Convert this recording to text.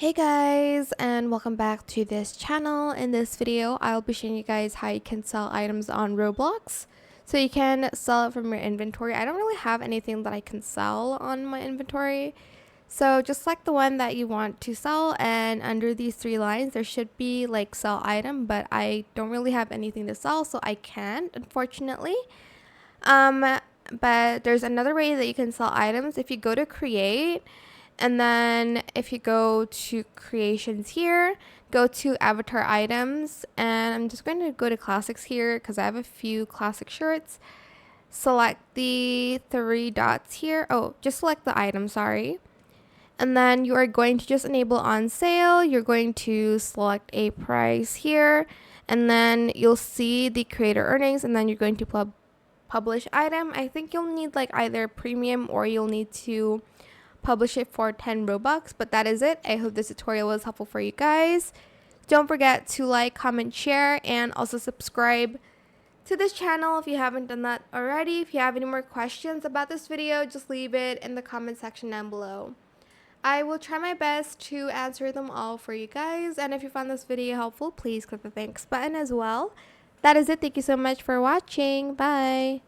Hey guys, and welcome back to this channel. In this video, I'll be showing you guys how you can sell items on Roblox. So you can sell it from your inventory. I don't really have anything that I can sell on my inventory. So just select the one that you want to sell, and under these three lines, there should be like sell item, but I don't really have anything to sell, so I can't, unfortunately. But there's another way that you can sell items. If you go to create, and then if you go to creations here, go to avatar items, and I'm just going to go to classics here because I have a few classic shirts. Select the three dots here. Oh, just select the item, sorry. And then you are going to just enable on sale. You're going to select a price here, and then you'll see the creator earnings, and then you're going to publish item. I think you'll need like either premium or you'll need to publish it for 10 Robux, but that is it. I hope this tutorial was helpful for you guys. Don't forget to like, comment, share, and also subscribe to this channel if you haven't done that already. If you have any more questions about this video, just leave it in the comment section down below. I will try my best to answer them all for you guys, and if you found this video helpful, please click the thanks button as well. That is it. Thank you so much for watching. Bye.